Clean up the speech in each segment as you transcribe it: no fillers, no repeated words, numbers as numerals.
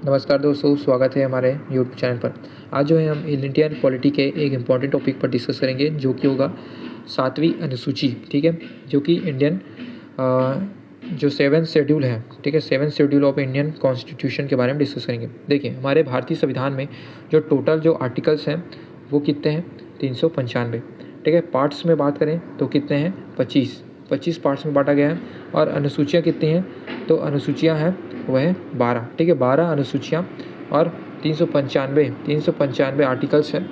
नमस्कार दोस्तों, स्वागत है हमारे यूट्यूब चैनल पर। आज जो है हम इंडियन पॉलिटी के एक इम्पॉर्टेंट टॉपिक पर डिस्कस करेंगे, जो कि होगा 7वीं अनुसूची। ठीक है, जो कि इंडियन जो 7th शेड्यूल है, ठीक है, 7th schedule of Indian constitution के बारे में डिस्कस करेंगे। देखिए, हमारे भारतीय संविधान में जो टोटल जो आर्टिकल्स हैं वो कितने हैं? 395। ठीक है, पार्ट्स में बात करें तो कितने हैं? 25 पार्ट्स में बांटा गया है। और अनुसूचियाँ कितनी हैं? तो अनुसूचियाँ हैं वह है 12। ठीक है, 12 अनुसूचियाँ और 395 आर्टिकल्स हैं।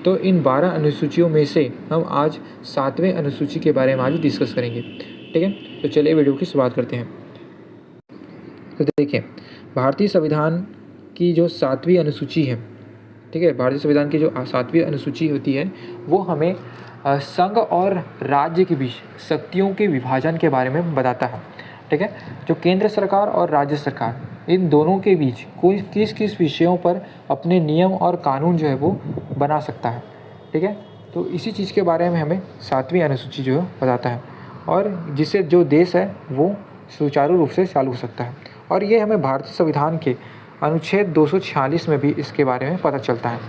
तो इन 12 अनुसूचियों में से हम आज 7वें अनुसूची के बारे में आज डिस्कस करेंगे। ठीक है, तो चलिए वीडियो की शुरुआत करते हैं। तो देखिए, भारतीय संविधान की जो 7वीं अनुसूची है, ठीक है, भारतीय संविधान की जो 7वीं अनुसूची होती है वो हमें संघ और राज्य के बीच शक्तियों के विभाजन के बारे में बताता है। ठीक है, जो केंद्र सरकार और राज्य सरकार इन दोनों के बीच कोई किस किस विषयों पर अपने नियम और कानून जो है वो बना सकता है। ठीक है, तो इसी चीज़ के बारे में हमें 7वीं अनुसूची जो है बताता है, और जिससे जो देश है वो सुचारू रूप से चालू हो सकता है। और ये हमें भारतीय संविधान के अनुच्छेद 246 में भी इसके बारे में पता चलता है।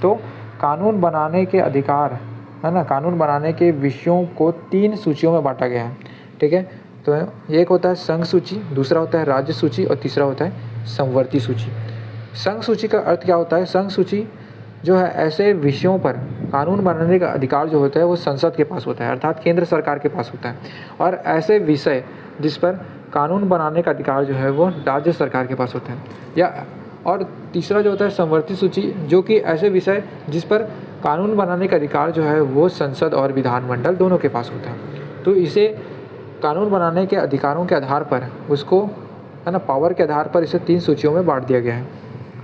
तो कानून बनाने के अधिकार है ना, कानून बनाने के विषयों को 3 सूचियों में बांटा गया है। ठीक है, तो एक होता है संघ सूची, दूसरा होता है राज्य सूची और तीसरा होता है संवर्ती सूची। संघ सूची का अर्थ क्या होता है? संघ सूची जो है ऐसे विषयों पर कानून बनाने का अधिकार जो होता है वो संसद के पास होता है, अर्थात केंद्र सरकार के पास होता है। और ऐसे विषय जिस पर कानून बनाने का अधिकार जो है वो राज्य सरकार के पास होता है। या और तीसरा जो होता है संवर्ती सूची, जो कि ऐसे विषय जिस पर कानून बनाने का अधिकार जो है वो संसद और विधानमंडल दोनों के पास होता है। तो इसे कानून बनाने के अधिकारों के आधार पर उसको है ना, पावर के आधार पर इसे 3 सूचियों में बांट दिया गया है।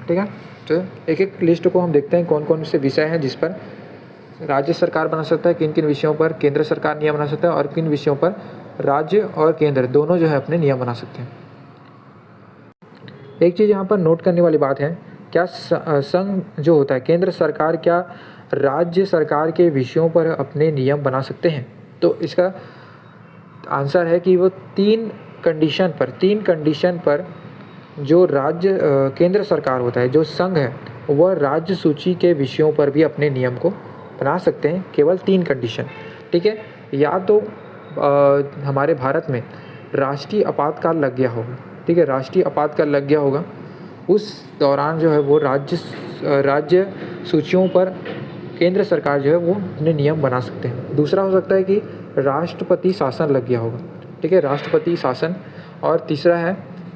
ठीक है, तो एक एक लिस्ट को हम देखते हैं कौन कौन से विषय हैं जिस पर राज्य सरकार बना सकता है, किन किन विषयों पर केंद्र सरकार नियम बना सकता है और किन विषयों पर राज्य और केंद्र दोनों जो है अपने नियम बना सकते हैं। एक चीज़ यहाँ पर नोट करने वाली बात है, क्या संघ जो होता है केंद्र सरकार क्या राज्य सरकार के विषयों पर अपने नियम बना सकते हैं? तो इसका आंसर है कि वो 3 कंडीशन पर जो राज्य केंद्र सरकार होता है, जो संघ है, वह राज्य सूची के विषयों पर भी अपने नियम को बना सकते हैं, केवल 3 कंडीशन। ठीक है, या तो हमारे भारत में राष्ट्रीय आपातकाल लग गया होगा। ठीक है, राष्ट्रीय आपातकाल लग गया होगा, उस दौरान जो है वो राज्य सूचियों पर केंद्र सरकार जो है वो अपने नियम बना सकते हैं। दूसरा हो सकता है कि राष्ट्रपति शासन लग गया होगा। ठीक है, राष्ट्रपति शासन। और तीसरा है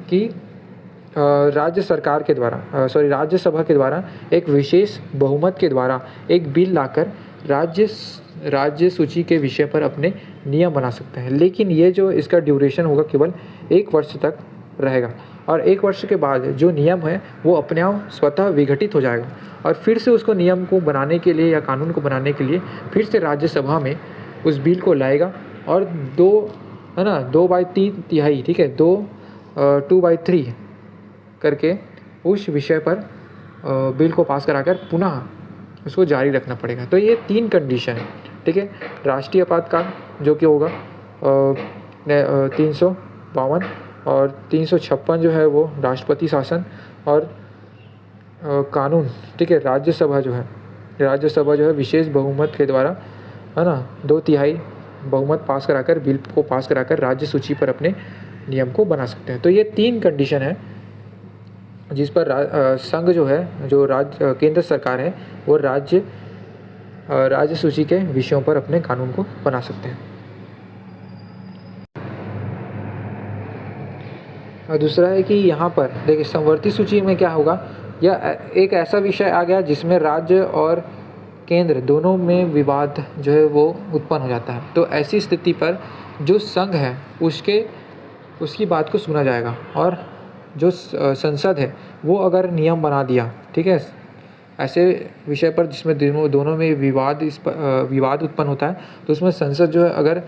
कि राज्यसभा के द्वारा एक विशेष बहुमत के द्वारा एक बिल लाकर राज्य सूची के विषय पर अपने नियम बना सकते हैं। लेकिन ये जो इसका ड्यूरेशन होगा केवल 1 वर्ष तक रहेगा, और 1 वर्ष के बाद जो नियम है वो अपने आप स्वतः विघटित हो जाएगा, और फिर से उसको नियम को बनाने के लिए या कानून को बनाने के लिए फिर से राज्यसभा में उस बिल को लाएगा, और 2/3 तिहाई, ठीक है, 2/3 करके उस विषय पर बिल को पास कराकर पुनः उसको जारी रखना पड़ेगा। तो ये 3 कंडीशन है। ठीक है, राष्ट्रीय आपातकाल जो कि होगा 352, और 356 जो है वो राष्ट्रपति शासन, और कानून, ठीक है, राज्यसभा जो है विशेष बहुमत के द्वारा है ना 2/3 बहुमत पास कराकर बिल को पास कराकर राज्य सूची पर अपने नियम को बना सकते हैं। तो ये 3 कंडीशन है जिस पर संघ जो है, जो केंद्र सरकार है, वो राज्य सूची के विषयों पर अपने कानून को बना सकते हैं। और दूसरा है कि यहाँ पर देखिए संवर्ती सूची में क्या होगा, यह एक ऐसा विषय आ गया जिसमें राज्य और केंद्र दोनों में विवाद जो है वो उत्पन्न हो जाता है। तो ऐसी स्थिति पर जो संघ है उसकी बात को सुना जाएगा, और जो संसद है वो अगर नियम बना दिया, ठीक है, ऐसे विषय पर जिसमें दोनों में विवाद उत्पन्न होता है, तो उसमें संसद जो है अगर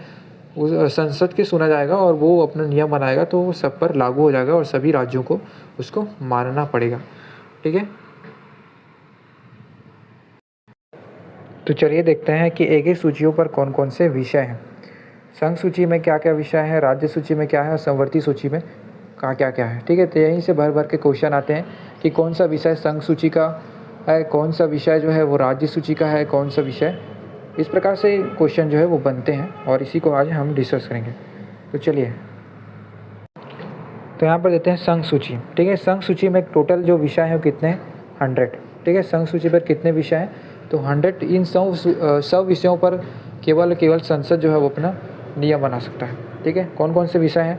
उस संसद के सुना जाएगा और वो अपना नियम बनाएगा तो वो सब पर लागू हो जाएगा और सभी राज्यों को उसको मानना पड़ेगा। ठीक है, तो चलिए देखते हैं कि एक एक सूचियों पर कौन कौन से विषय हैं। संघ सूची में क्या क्या विषय हैं, राज्य सूची में क्या है और संवर्ती सूची में का क्या क्या है, ठीक है। तो यहीं से भर भर के क्वेश्चन आते हैं कि कौन सा विषय संघ सूची का है, कौन सा विषय जो है वो राज्य सूची का है, कौन सा विषय, इस प्रकार से क्वेश्चन जो है वो बनते हैं और इसी को आज हम डिस्कस करेंगे। तो चलिए, तो यहाँ पर देते हैं संघ सूची, ठीक है। संघ सूची में टोटल जो विषय है वो कितने हैं, 100, ठीक है। संघ सूची पर कितने विषय हैं, तो 100। इन 100 विषयों पर केवल संसद जो है वो अपना नियम बना सकता है, ठीक है। कौन कौन से विषय हैं,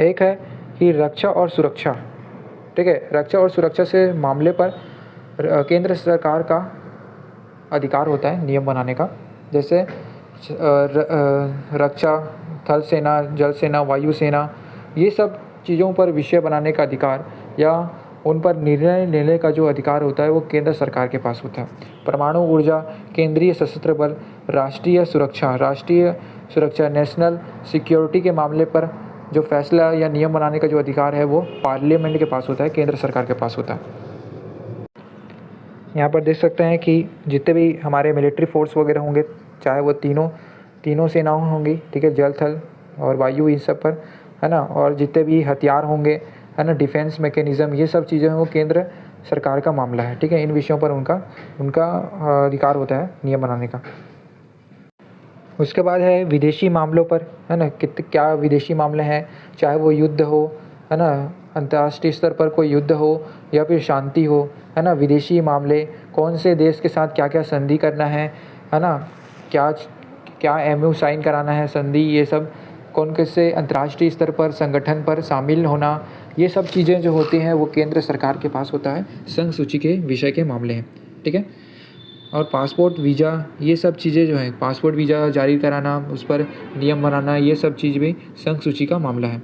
एक है कि रक्षा और सुरक्षा, ठीक है। रक्षा और सुरक्षा से मामले पर केंद्र सरकार का अधिकार होता है नियम बनाने का, जैसे रक्षा, थल सेना, जल सेना, वायु सेना, ये सब चीज़ों पर विषय बनाने का अधिकार या उन पर निर्णय लेने का जो अधिकार होता है वो केंद्र सरकार के पास होता है। परमाणु ऊर्जा, केंद्रीय सशस्त्र बल, राष्ट्रीय सुरक्षा, नेशनल सिक्योरिटी के मामले पर जो फैसला या नियम बनाने का जो अधिकार है वो पार्लियामेंट के पास होता है, केंद्र सरकार के पास होता है। यहाँ पर देख सकते हैं कि जितने भी हमारे मिलिट्री फोर्स वगैरह होंगे, चाहे वो तीनों सेनाओं होंगी, ठीक है, जल, थल और वायु, इन सब पर, है ना, और जितने भी हथियार होंगे, है ना, डिफेंस मैकेनिज़्म, ये सब चीज़ें हैं वो केंद्र सरकार का मामला है, ठीक है। इन विषयों पर उनका अधिकार होता है नियम बनाने का। उसके बाद है विदेशी मामलों पर, है ना, क्या विदेशी मामले हैं, चाहे वो युद्ध हो, है ना, अंतर्राष्ट्रीय स्तर पर कोई युद्ध हो या फिर शांति हो, है ना, विदेशी मामले, कौन से देश के साथ क्या क्या संधि करना है ना, क्या एमओयू साइन कराना है, संधि, ये सब, कौन कैसे अंतर्राष्ट्रीय स्तर पर संगठन पर शामिल होना, ये सब चीज़ें जो होती हैं वो केंद्र सरकार के पास होता है। संघ सूची के विषय के मामले हैं, ठीक है। और पासपोर्ट, वीज़ा, ये सब चीज़ें जो हैं, पासपोर्ट वीज़ा जारी कराना, उस पर नियम बनाना, ये सब चीज़ भी संघ सूची का मामला है।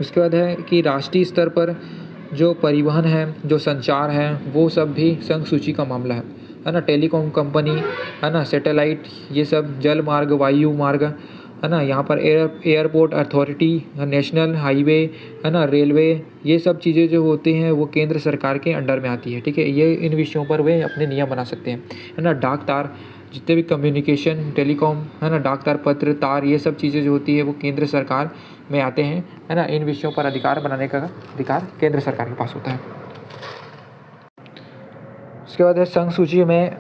उसके बाद है कि राष्ट्रीय स्तर पर जो परिवहन है, जो संचार है, वो सब भी संघ सूची का मामला है ना। टेलीकॉम कंपनी, है ना, सैटेलाइट, ये सब, जल मार्ग, वायु मार्ग, है ना, यहाँ पर एयरपोर्ट अथॉरिटी, नेशनल हाईवे, है ना, रेलवे, ये सब चीज़ें जो होती हैं वो केंद्र सरकार के अंडर में आती है, ठीक है। ये इन विषयों पर वे अपने नियम बना सकते हैं, है ना। डाक तार, जितने भी कम्युनिकेशन, टेलीकॉम, है ना, डाक तार, पत्र, तार, ये सब चीज़ें जो होती है वो केंद्र सरकार में आते हैं, है ना। इन विषयों पर अधिकार बनाने का अधिकार केंद्र सरकार के पास होता है। उसके बाद है संघ सूची में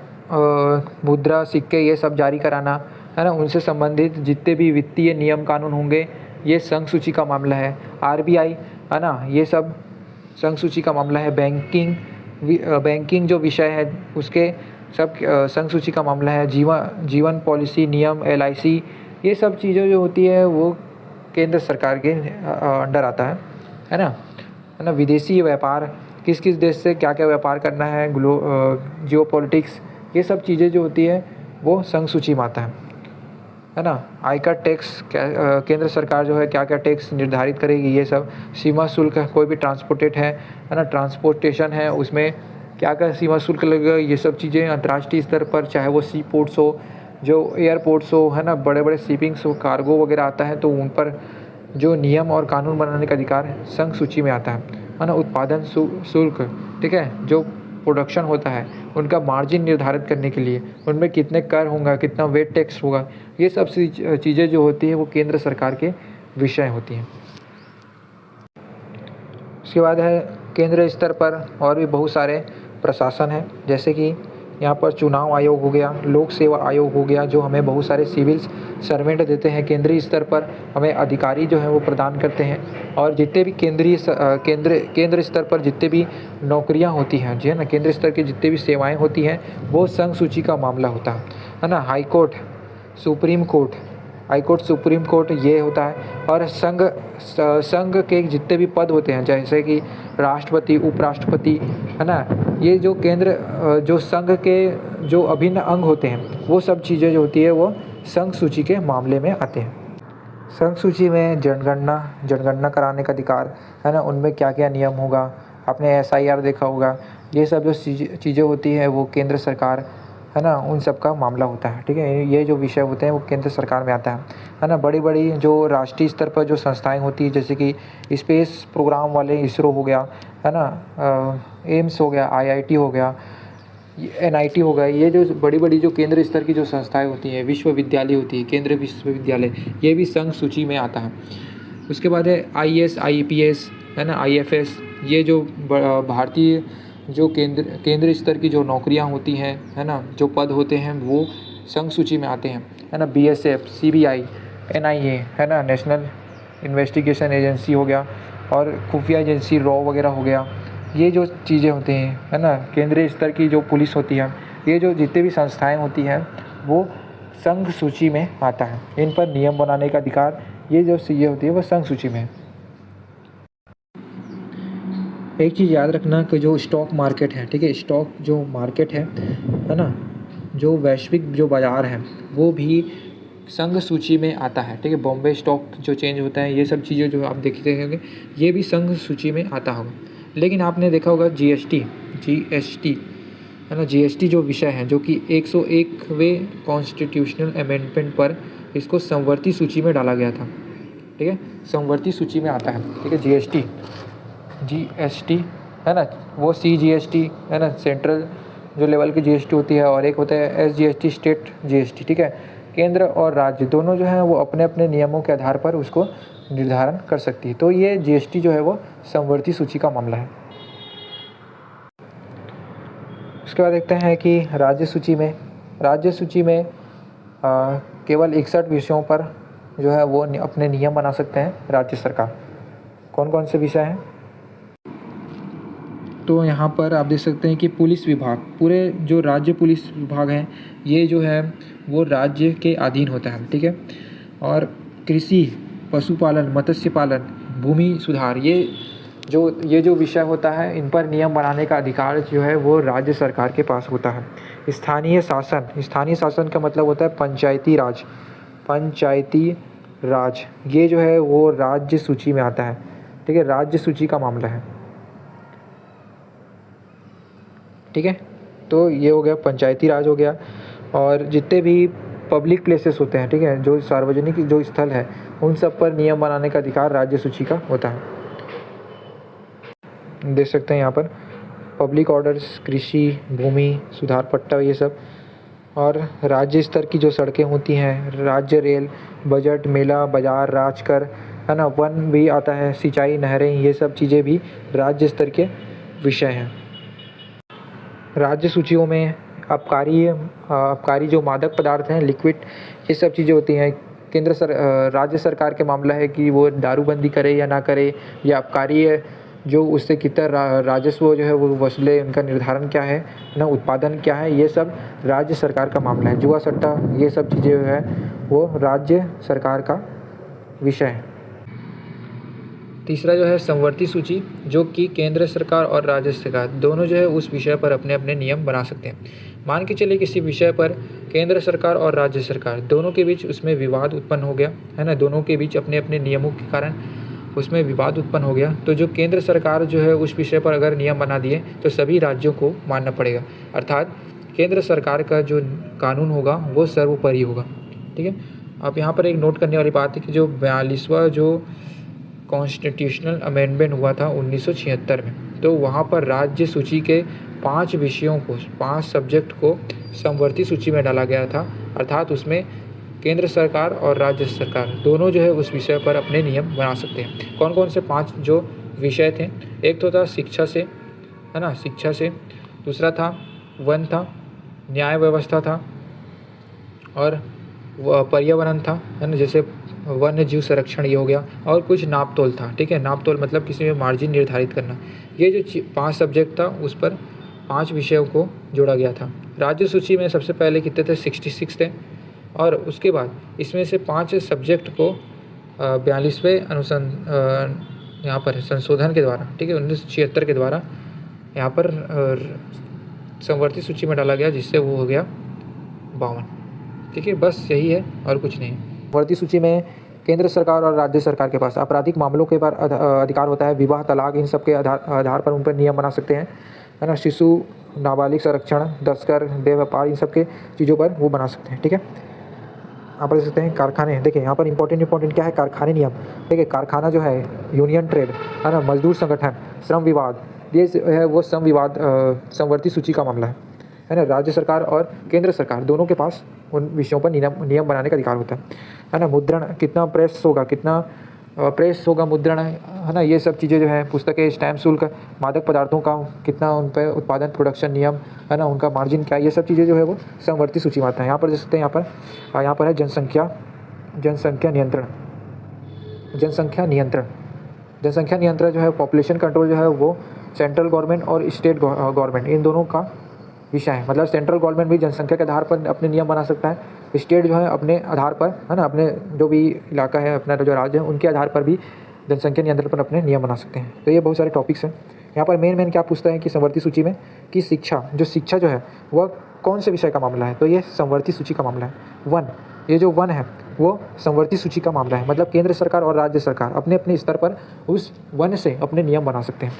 मुद्रा, सिक्के, ये सब जारी कराना, है ना, उनसे संबंधित जितने भी वित्तीय नियम कानून होंगे ये संघ सूची का मामला है। आरबीआई, है ना, ये सब संघ सूची का मामला है। बैंकिंग जो विषय है उसके सब संघ सूची का मामला है। जीवन पॉलिसी, नियम, एलआईसी, ये सब चीज़ें जो होती है वो केंद्र सरकार के अंडर आता है ना। विदेशी व्यापार, किस किस देश से क्या क्या व्यापार करना है, जियोपॉलिटिक्स, ये सब चीज़ें जो होती है वो संघ सूची में आता है ना। आयकर टैक्स, केंद्र सरकार जो है क्या क्या टैक्स निर्धारित करेगी, ये सब। सीमा शुल्क, कोई भी ट्रांसपोर्टेट है ना, ट्रांसपोर्टेशन है, उसमें क्या क्या सीमा शुल्क लगेगा, ये सब चीज़ें अंतर्राष्ट्रीय स्तर पर, चाहे वो सी पोर्ट्स हो, जो एयरपोर्ट्स हो, है ना, बड़े बड़े शिपिंग्स हो, कार्गो वगैरह आता है, तो उन पर जो नियम और कानून बनाने का अधिकार संघ सूची में आता है ना। उत्पादन शुल्क, ठीक है, जो प्रोडक्शन होता है उनका मार्जिन निर्धारित करने के लिए उनमें कितने कर होगा, कितना वेट टैक्स होगा, ये सब चीज़ें जो होती है वो केंद्र सरकार के विषय होती हैं। उसके बाद है केंद्र स्तर पर और भी बहुत सारे प्रशासन है, जैसे कि यहाँ पर चुनाव आयोग हो गया, लोक सेवा आयोग हो गया, जो हमें बहुत सारे सिविल सर्वेंट देते हैं। केंद्रीय स्तर पर हमें अधिकारी जो है वो प्रदान करते हैं। और जितने भी केंद्र स्तर पर जितने भी नौकरियाँ होती हैं, जी है ना, केंद्र स्तर की जितनी भी सेवाएं होती हैं वो संघ सूची का मामला होता है ना। हाई कोर्ट, सुप्रीम कोर्ट ये होता है। और संघ के जितने भी पद होते हैं, जैसे कि राष्ट्रपति, उपराष्ट्रपति, है ना, ये जो जो संघ के जो अभिन्न अंग होते हैं वो सब चीज़ें जो होती है वो संघ सूची के मामले में आते हैं। संघ सूची में जनगणना कराने का अधिकार, है ना, उनमें क्या क्या नियम होगा, आपने SIR देखा होगा, ये सब जो चीज़ें होती है वो केंद्र सरकार, है ना, उन सब का मामला होता है, ठीक है। ये जो विषय होते हैं वो केंद्र सरकार में आता है ना। बड़ी बड़ी जो राष्ट्रीय स्तर पर जो संस्थाएं होती है, जैसे कि स्पेस प्रोग्राम वाले इसरो हो गया, है ना, एम्स हो गया, IIT हो गया, NIT हो गए, ये जो बड़ी बड़ी जो केंद्र स्तर की जो संस्थाएं होती हैं, विश्वविद्यालय होती है, केंद्रीय विश्वविद्यालय, ये भी संघ सूची में आता है। उसके बाद है IAS IPS, है ना, IFS, ये जो भारतीय जो केंद्र स्तर की जो नौकरियां होती हैं, है ना, जो पद होते हैं वो संघ सूची में आते हैं, है ना। BSF, CBI, NIA, है ना, नेशनल इन्वेस्टिगेशन एजेंसी हो गया, और खुफिया एजेंसी रॉ वगैरह हो गया। ये जो चीज़ें होती हैं, है ना, केंद्रीय स्तर की जो पुलिस होती है, ये जो जितने भी संस्थाएं होती हैं वो संघ सूची में आता है। इन पर नियम बनाने का अधिकार, ये जो चीज़ें होती है वो संघ सूची में है। एक चीज़ याद रखना कि जो स्टॉक मार्केट है, ठीक है, स्टॉक जो मार्केट है ना, जो वैश्विक जो बाज़ार है वो भी संघ सूची में आता है, ठीक है। बॉम्बे स्टॉक जो चेंज होता है, ये सब चीज़ें जो आप देखते होंगे ये भी संघ सूची में आता होगा। लेकिन आपने देखा होगा GST, है ना, GST जो विषय है, जो कि 101वें कॉन्स्टिट्यूशनल अमेंडमेंट पर इसको संवर्ती सूची में डाला गया था, ठीक है, संवर्ती सूची में आता है, ठीक है। GST, है ना, वो CGST, है ना, सेंट्रल जो लेवल की GST होती है, और एक होता है SGST, स्टेट GST, ठीक है। केंद्र और राज्य दोनों जो हैं वो अपने अपने नियमों के आधार पर उसको निर्धारण कर सकती है। तो ये GST जो है वो संवर्ती सूची का मामला है। उसके बाद देखते हैं कि राज्य सूची में केवल 61 विषयों पर जो है वो अपने नियम बना सकते हैं राज्य सरकार। कौन कौन से विषय हैं? तो यहाँ पर आप देख सकते हैं कि पुलिस विभाग, पूरे जो राज्य पुलिस विभाग हैं ये जो है वो राज्य के अधीन होता है, ठीक है। और कृषि, पशुपालन, मत्स्य पालन, भूमि सुधार, ये जो विषय होता है, इन पर नियम बनाने का अधिकार जो है वो राज्य सरकार के पास होता है। स्थानीय शासन का मतलब होता है पंचायती राज, ये जो है वो राज्य सूची में आता है, ठीक है, राज्य सूची का मामला है, ठीक है। तो ये हो गया पंचायती राज हो गया। और जितने भी पब्लिक प्लेसेस होते हैं, ठीक है, जो सार्वजनिक जो स्थल है, उन सब पर नियम बनाने का अधिकार राज्य सूची का होता है। देख सकते हैं यहाँ पर पब्लिक ऑर्डर्स, कृषि, भूमि सुधार पट्टा, ये सब। और राज्य स्तर की जो सड़कें होती हैं, राज्य रेल, बजट, मेला, बाजार, राजकर, है ना, वन भी आता है, सिंचाई, नहरें, ये सब चीज़ें भी राज्य स्तर के विषय हैं। राज्य सूचियों में आबकारी जो मादक पदार्थ हैं, लिक्विड, ये सब चीज़ें होती हैं। राज्य सरकार के मामला है कि वो दारूबंदी करे या ना करे, या आबकारी जो उससे कितना राजस्व जो है वो वसूले, उनका निर्धारण क्या है ना, उत्पादन क्या है, ये सब राज्य सरकार का मामला है। जुआ सट्टा, ये सब चीज़ें जो है वो राज्य सरकार का विषय है। तीसरा जो है संवर्ती सूची, जो कि केंद्र सरकार और राज्य सरकार दोनों जो है उस विषय पर अपने अपने नियम बना सकते हैं। मान के चलिए किसी विषय पर केंद्र सरकार और राज्य सरकार दोनों के बीच उसमें विवाद उत्पन्न हो गया, है ना, दोनों के बीच अपने अपने नियमों के कारण उसमें विवाद उत्पन्न हो गया। तो जो केंद्र सरकार जो है उस विषय पर अगर नियम बना दिए तो सभी राज्यों को मानना पड़ेगा, अर्थात केंद्र सरकार का जो कानून होगा वो सर्वोपरि होगा, ठीक है। अब यहाँ पर एक नोट करने वाली बात है कि जो 42वां जो कॉन्स्टिट्यूशनल अमेंडमेंट हुआ था 1976 में, तो वहाँ पर राज्य सूची के 5 विषयों को, 5 सब्जेक्ट को समवर्ती सूची में डाला गया था, अर्थात उसमें केंद्र सरकार और राज्य सरकार दोनों जो है उस विषय पर अपने नियम बना सकते हैं। कौन कौन से 5 जो विषय थे? एक तो था शिक्षा से, है ना, शिक्षा से, दूसरा था वन था, न्याय व्यवस्था था, और पर्यावरण था, है ना, जैसे वन्य जीव संरक्षण, ये हो गया, और कुछ नापतोल था, ठीक है। नापतोल मतलब किसी में मार्जिन निर्धारित करना। ये जो 5 सब्जेक्ट था उस पर 5 विषयों को जोड़ा गया था। राज्य सूची में सबसे पहले कितने थे? 66 थे, और उसके बाद इसमें से 5 सब्जेक्ट को 42वें यहाँ पर संशोधन के द्वारा, ठीक है, 1976 के द्वारा यहाँ पर समवर्ती सूची में डाला गया, जिससे वो हो गया 52, ठीक है। बस यही है और कुछ नहीं है। समवर्ती सूची में केंद्र सरकार और राज्य सरकार के पास आपराधिक मामलों के पर अधिकार होता है, विवाह, तलाक, इन सब के आधार पर उन पर नियम बना सकते हैं, है ना। शिशु, नाबालिग संरक्षण, तस्कर, देह व्यापार, इन सब के चीज़ों पर वो बना सकते हैं, ठीक है। आप देख सकते हैं कारखाने, देखिए यहाँ पर इंपॉर्टेंट क्या है, कारखाने नियम, देखिए कारखाना जो है, यूनियन ट्रेड, है ना, मजदूर संगठन, श्रम विवाद, ये है वो श्रम विवाद समवर्ती सूची का मामला है, है ना। राज्य सरकार और केंद्र सरकार दोनों के पास उन विषयों पर नियम बनाने का अधिकार होता है ना। मुद्रण कितना प्रेस होगा, कितना प्रेस होगा, मुद्रण है ना, ये सब चीज़ें जो है, पुस्तकें, स्टैम्प शुल्क, मादक पदार्थों का कितना उन पर उत्पादन, प्रोडक्शन नियम, है ना, उनका मार्जिन क्या, ये सब चीज़ें जो है वो समवर्ती सूची में आता है। यहाँ पर देख सकते हैं, यहाँ पर है जनसंख्या नियंत्रण जो है, पॉपुलेशन कंट्रोल जो है वो सेंट्रल गवर्नमेंट और स्टेट गवर्नमेंट इन दोनों का विषय है। मतलब सेंट्रल गवर्नमेंट भी जनसंख्या के आधार पर अपने नियम बना सकता है, स्टेट जो है अपने आधार पर, है ना, अपने जो भी इलाका है, अपना जो राज्य है, उनके आधार पर भी जनसंख्या नियंत्रण पर अपने नियम बना सकते हैं। तो ये बहुत सारे टॉपिक्स हैं। यहाँ पर मेन क्या पूछता है कि समवर्ती सूची में कि शिक्षा जो है वह कौन से विषय का मामला है, तो ये समवर्ती सूची का मामला है। ये जो वन है वो समवर्ती सूची का मामला है। मतलब केंद्र सरकार और राज्य सरकार अपने अपने स्तर पर उस वन से अपने नियम बना सकते हैं।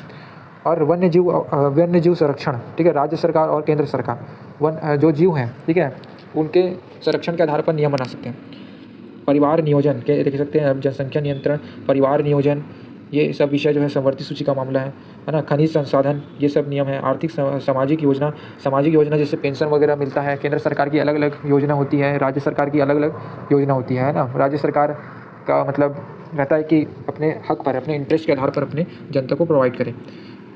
और वन्य जीव संरक्षण, ठीक है, राज्य सरकार और केंद्र सरकार जो जीव हैं, ठीक है, उनके संरक्षण के आधार पर नियम बना सकते हैं। परिवार नियोजन के देख सकते हैं, जनसंख्या नियंत्रण, परिवार नियोजन, ये सब विषय जो है समवर्ती सूची का मामला है ना। खनिज संसाधन, ये सब नियम है। आर्थिक सामाजिक योजना जैसे पेंशन वगैरह मिलता है, केंद्र सरकार की अलग अलग योजना होती है, राज्य सरकार की अलग अलग योजना होती है ना। राज्य सरकार का मतलब रहता है कि अपने हक पर, अपने इंटरेस्ट के आधार पर अपने जनता को प्रोवाइड करे,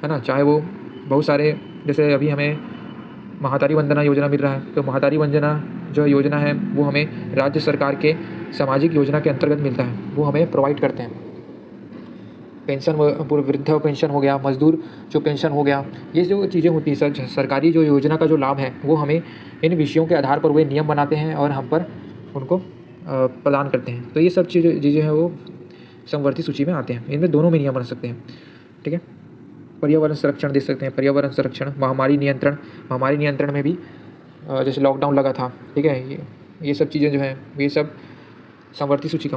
है ना। चाहे वो बहुत सारे, जैसे अभी हमें महातारी वंदना योजना मिल रहा है, तो महातारी वंदना जो योजना है वो हमें राज्य सरकार के सामाजिक योजना के अंतर्गत मिलता है, वो हमें प्रोवाइड करते हैं। पेंशन, वृद्ध पेंशन हो गया, मजदूर जो पेंशन हो गया, ये जो चीज़ें होती हैं, सरकारी जो योजना का जो लाभ है वो हमें इन विषयों के आधार पर वे नियम बनाते हैं और हम पर उनको प्रदान करते हैं। तो ये सब चीज़ें हैं वो समवर्ती सूची में आते हैं। इनमें दोनों में नियम बन सकते हैं, ठीक है। पर्यावरण संरक्षण देख सकते हैं, पर्यावरण संरक्षण, महामारी नियंत्रण में भी जैसे लॉकडाउन लगा था, ठीक है, ये सब चीज़ें जो हैं ये सब समवर्ती सूची का